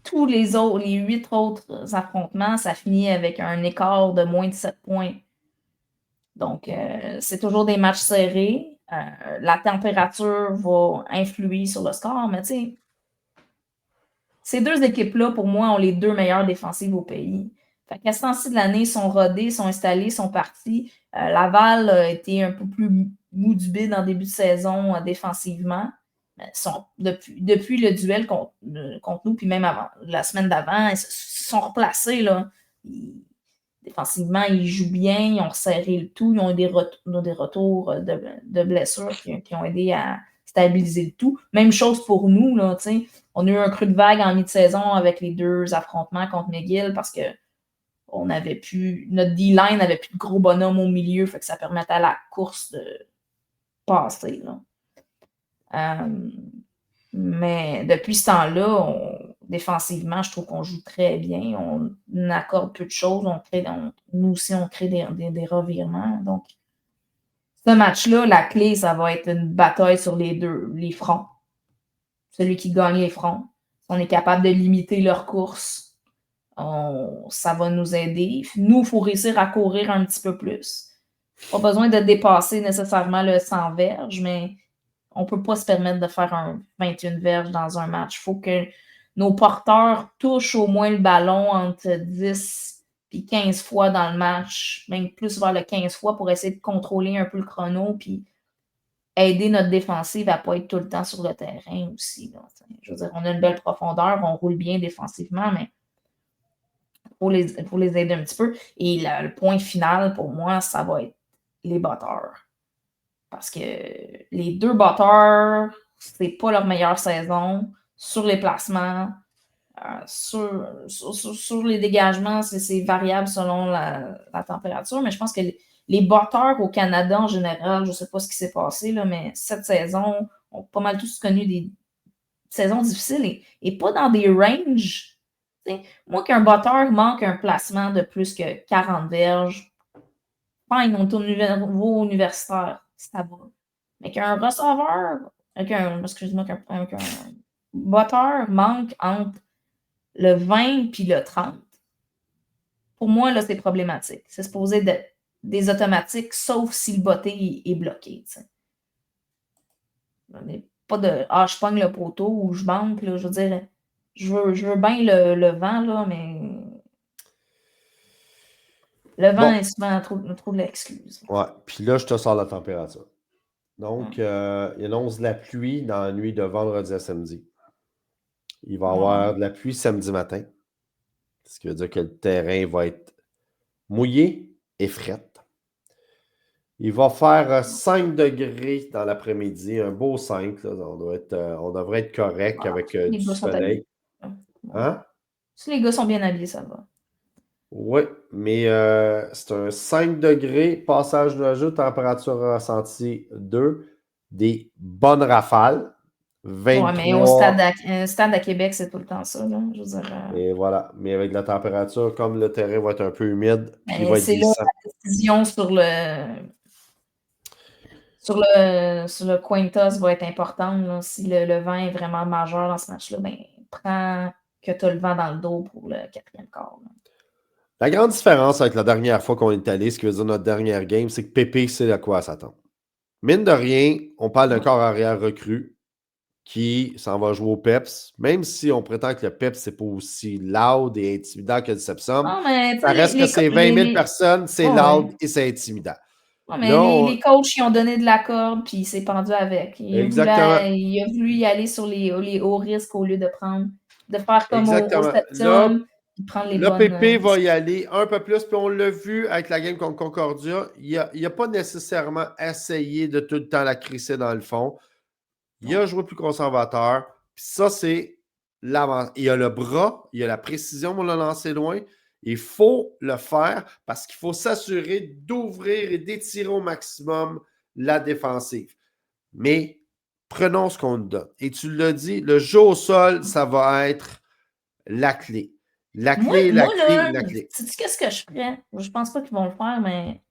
Tous les 8 autres affrontements, ça finit avec un écart de moins de 7 points. Donc, c'est toujours des matchs serrés. La température va influer sur le score, mais tu sais, ces deux équipes-là, pour moi, ont les 2 meilleures défensives au pays. Fait qu'à ce temps-ci de l'année, ils sont rodés, sont installés, sont partis. Laval a été un peu plus mou du bide en début de saison défensivement. Depuis le duel contre nous, puis même avant, la semaine d'avant, ils se sont replacés. Là. Défensivement, ils jouent bien, ils ont resserré le tout, ils ont eu des retours de blessures qui ont aidé à stabiliser le tout. Même chose pour nous, là, on a eu un creux de vague en mi-saison avec les 2 affrontements contre McGill parce que notre D-line n'avait plus de gros bonhommes au milieu, fait que ça permettait à la course de passer. Là. Mais depuis ce temps-là, défensivement, je trouve qu'on joue très bien. On accorde peu de choses. Nous aussi, on crée des revirements. Donc, ce match-là, la clé, ça va être une bataille sur les fronts. Celui qui gagne les fronts. Si on est capable de limiter leur course, ça va nous aider. Nous, il faut réussir à courir un petit peu plus. Pas besoin de dépasser nécessairement le 100 verges, mais on ne peut pas se permettre de faire un 21 verges dans un match. Il faut que nos porteurs touchent au moins le ballon entre 10 et 15 fois dans le match, même plus vers le 15 fois pour essayer de contrôler un peu le chrono puis aider notre défensive à ne pas être tout le temps sur le terrain aussi. Là. Je veux dire, on a une belle profondeur, on roule bien défensivement, mais il faut les aider un petit peu. Et le point final, pour moi, ça va être les batteurs. Parce que les 2 batteurs, c'est pas leur meilleure saison. Sur les placements, sur les dégagements, c'est variable selon la température, mais je pense que les batteurs au Canada en général, je ne sais pas ce qui s'est passé, là, mais cette saison, ont pas mal tous connu des saisons difficiles et pas dans des ranges. Moi, qu'un batteur manque un placement de plus que 40 verges, fine, on est au niveau universitaire, ça va. Mais qu'un receveur, qu'un batteur manque entre le 20 et le 30, pour moi, là, c'est problématique. C'est supposé être des automatiques, sauf si le botté est bloqué. Pas de « je pogne le poteau » ou « je manque ». Je veux dire, je veux bien le vent, là, mais le vent est souvent trop de l'excuse. Ouais, puis là, je te sors la température. Donc, il annonce de la pluie dans la nuit de vendredi à samedi. Il va y avoir de la pluie samedi matin. Ce qui veut dire que le terrain va être mouillé et fret. Il va faire 5 degrés dans l'après-midi, un beau 5. Là. On devrait être correct avec du soleil. Hein? Si les gars sont bien habillés, ça va. Oui, mais c'est un 5 degrés, passage nuageux, température ressentie 2, des bonnes rafales. 23. Ouais, mais au stade à Québec, c'est tout le temps ça. Là, je veux dire, Et voilà, mais avec la température, comme le terrain va être un peu humide, puis il va être c'est là la décision sur le coin toss va être importante. Là. Si le vent est vraiment majeur dans ce match-là, ben, prends que tu as le vent dans le dos pour le 4e quart. Là. La grande différence avec la dernière fois qu'on est allé, ce qui veut dire notre dernière game, c'est que Pépé sait à quoi s'attendre. Mine de rien, on parle d'un corps arrière recru qui s'en va jouer au PEPS, même si on prétend que le PEPS, c'est pas aussi loud et intimidant que le Sepsum. Ça reste que c'est 20 000 personnes, c'est loud et c'est intimidant. Ouais, mais là, les coachs, ils ont donné de la corde, puis il s'est pendu avec. Exactement. Il a voulu y aller sur les hauts risques au lieu de faire comme au Septum. prendre les le bonnes... PP va y aller un peu plus, puis on l'a vu avec la game contre Concordia, il n'a pas nécessairement essayé de tout le temps la crisser dans le fond. Il a joué plus conservateur. Puis ça, c'est l'avant. Il a le bras, il a la précision pour le lancer loin. Il faut le faire parce qu'il faut s'assurer d'ouvrir et d'étirer au maximum la défensive. Mais prenons ce qu'on nous donne. Et tu l'as dit, le jeu au sol, ça va être la clé. La clé. Sais-tu qu'est-ce que je ferais? Je pense pas qu'ils vont le faire, mais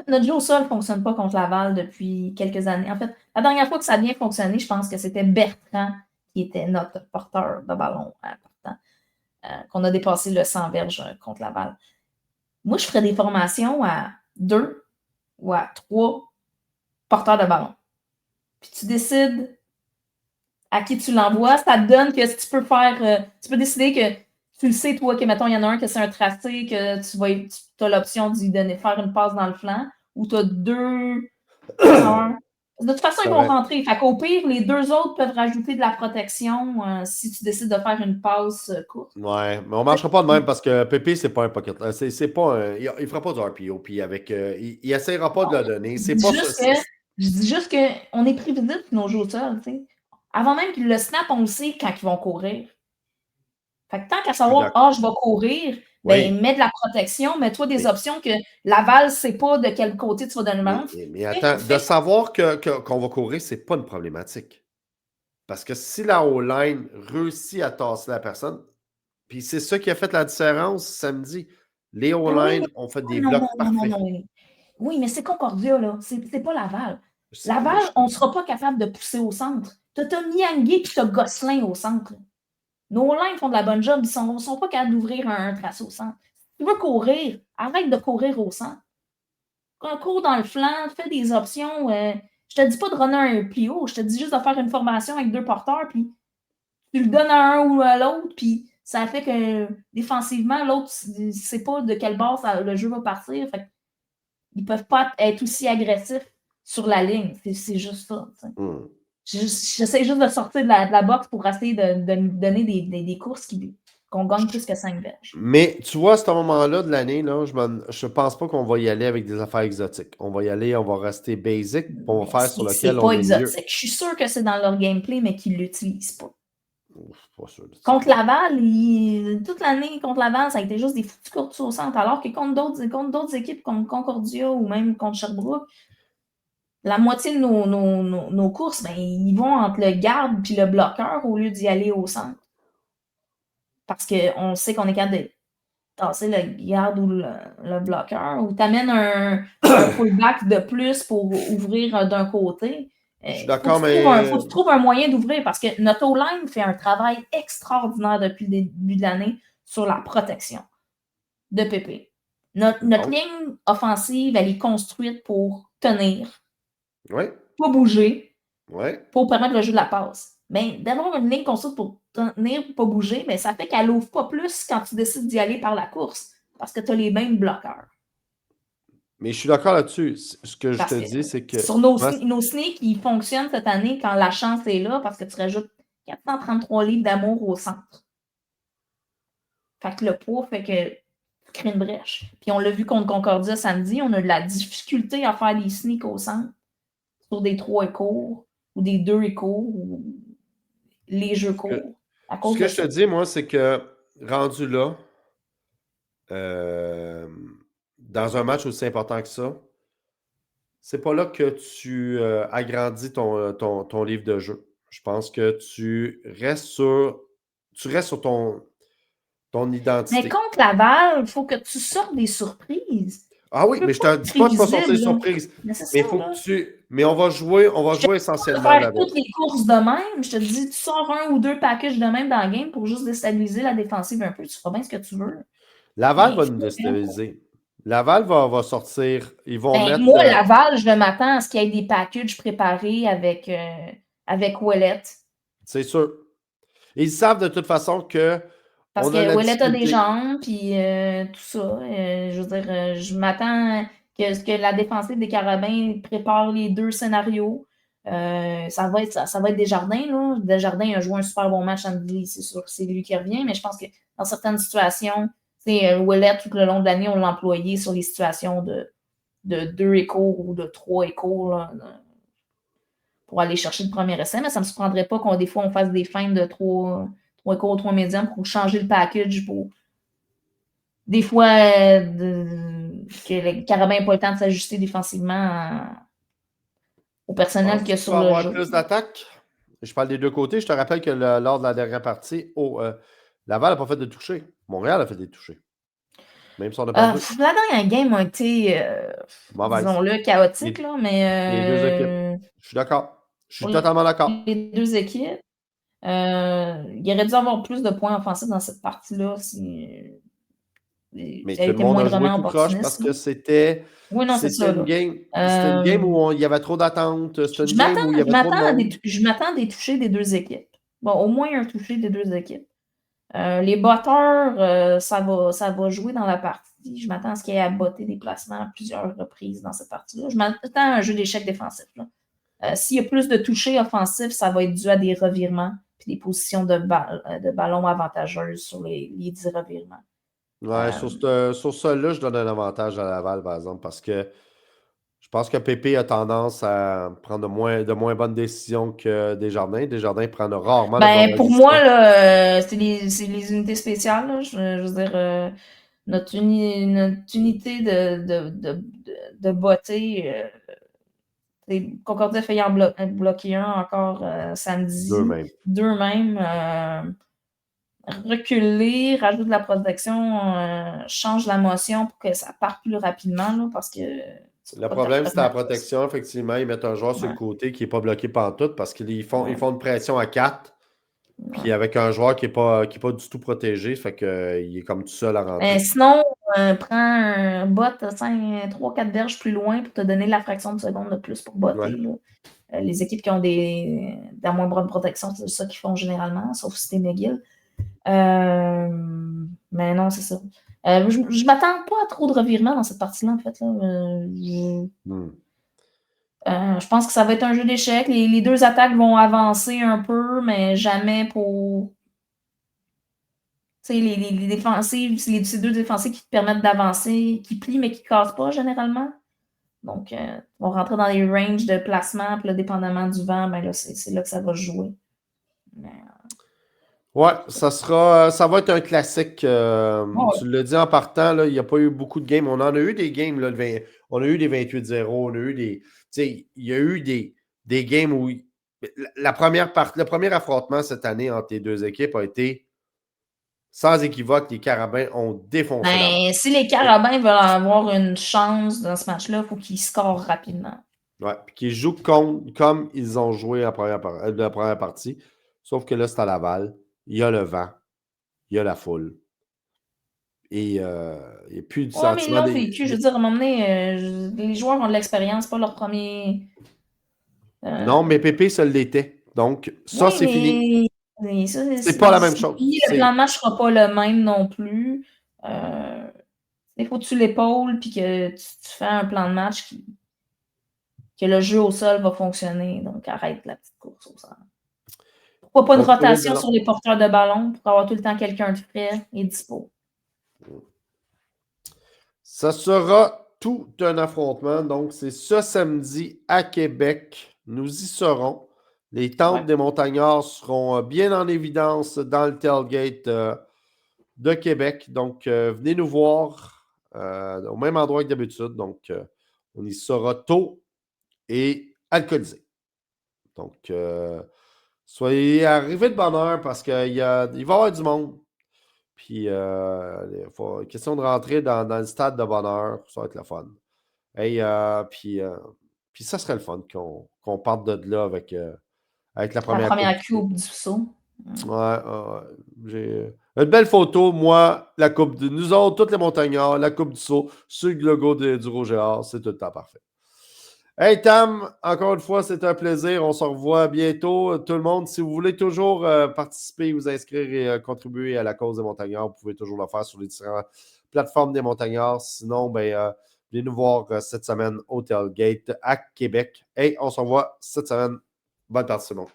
notre jeu au sol ne fonctionne pas contre Laval depuis quelques années. En fait, la dernière fois que ça a bien fonctionné, je pense que c'était Bertrand qui était notre porteur de ballon important, qu'on a dépassé le 100 verges contre Laval. Moi, je ferais des formations à 2 ou à 3 porteurs de ballon. Puis tu décides à qui tu l'envoies. Ça te donne que tu peux faire... tu peux décider que tu le sais, toi, que, mettons, il y en a un que c'est un tracé, que tu as l'option d'y faire une passe dans le flanc, ou tu as 2 passeurs. De toute façon, ils vont rentrer. Fait qu'au pire, les 2 autres peuvent rajouter de la protection si tu décides de faire une passe courte. Ouais, mais on ne marchera pas de même parce que Pépé, c'est pas un pocket. Il ne fera pas du RPO, puis avec. Il n'essayera pas de le donner. C'est pas juste ça. Que Je dis juste qu'on est prévisible nos jeux au sol, tu sais. Avant même qu'ils le snap, on le sait quand ils vont courir. Fait que tant qu'à Je suis savoir, d'accord. je vais courir, Oui, ben mets de la protection, mets-toi des mais, options que Laval ne sait pas de quel côté tu vas donner le ballon. mais attends, de savoir qu'on va courir, c'est pas une problématique. Parce que si la O-line réussit à tasser la personne, puis c'est ça qui a fait la différence samedi. Les Oui, O-line mais ont fait des non, non, blocs non, non, parfaits. non. Oui, mais c'est Concordia, là. C'est pas Laval. Je sais, mais Laval, on ne sera pas capable de pousser au centre. T'as Niangui et t'as Gosselin au centre. Nos lines font de la bonne job. Ils ne sont pas capables d'ouvrir un tracé au centre. Si tu veux courir, arrête de courir au centre. Cours dans le flanc, fais des options. Je te dis pas de runner un plio, je te dis juste de faire une formation avec 2 porteurs, puis tu le donnes à un ou à l'autre, puis ça fait que défensivement, l'autre ne sait pas de quelle base le jeu va partir. Fait ils ne peuvent pas être aussi agressifs sur la ligne. C'est juste ça. J'essaie juste de sortir de la boxe pour essayer de donner des courses qu'on gagne plus que 5 verges. Mais tu vois, à ce moment-là de l'année, là, je pense pas qu'on va y aller avec des affaires exotiques. On va y aller, on va rester basic, puis on va faire sur lequel C'est on pas est mieux. exotique. Je suis sûre que c'est dans leur gameplay, mais qu'ils ne l'utilisent pas. Pas sûr Contre Laval, toute l'année contre Laval, ça a été juste des foutus courtes au centre, alors que contre d'autres équipes comme Concordia ou même contre Sherbrooke, la moitié de nos courses, ben, ils vont entre le garde et le bloqueur au lieu d'y aller au centre. Parce qu'on sait qu'on est capable de tasser le garde ou le bloqueur, ou tu amènes un fullback de plus pour ouvrir d'un côté. Je suis Il faut d'accord, que mais tu trouves un moyen d'ouvrir parce que notre O-line fait un travail extraordinaire depuis le début de l'année sur la protection de Pépé. Notre ligne offensive, elle est construite pour tenir, oui, pas bouger, oui. pour permettre le jeu de la passe. Mais d'avoir une ligne construite pour tenir, pas bouger, mais ça fait qu'elle n'ouvre pas plus quand tu décides d'y aller par la course parce que tu as les mêmes bloqueurs. Mais je suis d'accord là-dessus. Ce que je te Parce que dis, c'est que sur nos sneaks, ils fonctionnent cette année quand la chance est là parce que tu rajoutes 433 livres d'amour au centre. Fait que le poids fait que tu crées une brèche. Puis on l'a vu contre Concordia samedi, on a de la difficulté à faire les sneaks au centre sur des 3 et courts ou des 2 et courts ou les jeux courts. À ce cause que de je te ça. dis, moi, c'est que rendu là, dans un match aussi important que ça, c'est pas là que tu agrandis ton livre de jeu. Je pense que tu restes sur ton Mais identité. contre Laval, il faut que tu sortes des surprises. Ah oui, Tu peux mais je pas te être dis pas de pas sortir prévisible, les là. surprises. Mais c'est Mais ça, il faut que là. tu. Mais on va jouer De essentiellement faire avec. toutes les courses de même. Je te dis, tu sors 1 ou 2 packages de même dans la game pour juste déstabiliser la défensive un peu. Tu feras bien ce que tu veux. Laval Mais va nous déstabiliser. Laval va sortir. Ils vont ben, mettre. moi, Laval, je m'attends à ce qu'il y ait des packages préparés avec Ouellet. C'est sûr. Ils savent de toute façon que Parce on a que la Ouellet a des difficulté. jambes, puis tout ça. Je veux dire, je m'attends que la défensive des Carabins prépare les 2 scénarios. Ça va être Desjardins, là. Desjardins a joué un super bon match samedi, c'est sûr que c'est lui qui revient, mais je pense que dans certaines situations, Ouellet, tout le long de l'année, on l'a employé sur les situations de 2 échos ou de 3 échos, là, pour aller chercher le premier essai, mais ça ne me surprendrait pas qu'on des fois on fasse des feintes de 3 échos, 3 médiums pour changer le package pour des fois que le Carabin n'a pas le temps de s'ajuster défensivement au personnel qu'il y Penses-tu a qu'il sur va y le avoir jeu. plus d'attaques? Je parle des deux côtés. Je te rappelle que lors de la dernière partie, Laval n'a pas fait de toucher. Montréal a fait des touchés. Même si on a perdu. La dernière game a été, Mauvaise. disons-le, chaotique, Les, là, les deux équipes. mais Je suis d'accord. Je suis pour totalement d'accord. les 2 équipes, il aurait dû avoir plus de points offensifs dans cette partie-là si Mais elle tout le était monde a joué moindrement tout croche parce opportuniste. Là. que c'était Oui, non, c'est ça. Là. une game où il y avait trop d'attentes. C'était une game où il y avait trop de monde. Je m'attends à des touchés des 2 équipes. Bon, au moins un touché des 2 équipes. Les botteurs, ça va jouer dans la partie. Je m'attends à ce qu'il y ait à botter des placements à plusieurs reprises dans cette partie-là. Je m'attends à un jeu d'échecs défensif. S'il y a plus de touchés offensifs, ça va être dû à des revirements et des positions de ballon avantageuses sur les 10 revirements. Ouais, sur ça-là, je donne un avantage à Laval, par exemple, parce que Je pense que Pépé a tendance à prendre de moins bonnes décisions que Desjardins. Desjardins prend rarement de Ben, mauvaises pour moi, décisions. là, c'est les unités spéciales, là. Je veux dire, notre unité de beauté, Concordia a failli en bloquer un encore Deux samedi. même. Deux même. Reculer, rajoute de la protection, change la motion pour que ça parte plus rapidement, là, parce que tu peux Le pas te problème, c'est la remettre là. protection. Effectivement, ils mettent un joueur sur le Ouais, côté qui n'est pas bloqué pantoute parce qu'ils font ouais, une pression à 4. Puis ouais. avec un joueur qui n'est pas du tout protégé, fait qu'il est comme tout seul à rentrer. Sinon, prends un bot 3-4 verges plus loin pour te donner la fraction de seconde de plus pour botter, Ouais. là. Les équipes qui ont de la moins bonne protection, c'est ça qu'ils font généralement, sauf si t'es McGill. Mais non, c'est ça. Je m'attends pas à trop de revirements dans cette partie-là, en fait. Là. Je pense que ça va être un jeu d'échecs. Les deux attaques vont avancer un peu, mais jamais pour. Tu sais, les défensives, c'est ces deux défensives qui te permettent d'avancer, qui plient, mais qui ne cassent pas généralement. Donc, on va rentrer dans les ranges de placement, puis là, dépendamment du vent, ben là, c'est là que ça va jouer. Mais, Ouais, ça va être un classique. ouais. Tu l'as dit en partant, là, il n'y a pas eu beaucoup de games. On en a eu des games, là, on a eu des 28-0, on a eu des. Tu sais, il y a eu des games où le premier affrontement cette année entre les deux équipes a été sans équivoque, les Carabins ont défoncé la balle. Ben, si les Carabins veulent avoir une chance dans ce match-là, il faut qu'ils scorent rapidement. Ouais, puis qu'ils jouent comme ils ont joué la première partie. Sauf que là, c'est à Laval. Il y a le vent, il y a la foule. Et il n'y a plus du Ouais, mais ils sentiment l'ont des. vécu. Je veux dire, à un moment donné, les joueurs ont de l'expérience, pas leur premier. Non, mais euh, Pépé, ça l'était. Donc, ça, Oui, c'est fini. mais ça, C'est pas la même chose. le plan de match sera pas le même non plus. Il faut que tu l'épaules puis que tu fais un plan de match que le jeu au sol va fonctionner. Donc, arrête la petite course au sol. Pourquoi pas une Contrôler le rotation ballon. sur les porteurs de ballon pour avoir tout le temps quelqu'un de frais et dispo? Ça sera tout un affrontement. Donc, c'est ce samedi à Québec. Nous y serons. Les tentes Ouais. des Montagnards seront bien en évidence dans le tailgate de Québec. Donc, venez nous voir au même endroit que d'habitude. Donc, on y sera tôt et alcoolisé. Donc, soyez arrivés de bonne heure parce qu'il va y avoir du monde. Puis, question de rentrer dans le stade de bonne heure. Ça va être le fun. Hey, puis ça serait le fun qu'on parte de là avec la La première coupe première du Saut. coupe du saut. Ouais, ouais. J'ai une belle photo, moi, la coupe de. Nous autres, tous les montagnards, la coupe du saut, sur le logo du Rouge et Or, c'est tout le temps parfait. Hey Tam, encore une fois, c'est un plaisir. On se revoit bientôt. Tout le monde, si vous voulez toujours participer, vous inscrire et contribuer à la cause des montagnards, vous pouvez toujours le faire sur les différentes plateformes des montagnards. Sinon, venez nous voir cette semaine au Tailgate à Québec. Et on se revoit cette semaine. Bonne partie, tout le monde.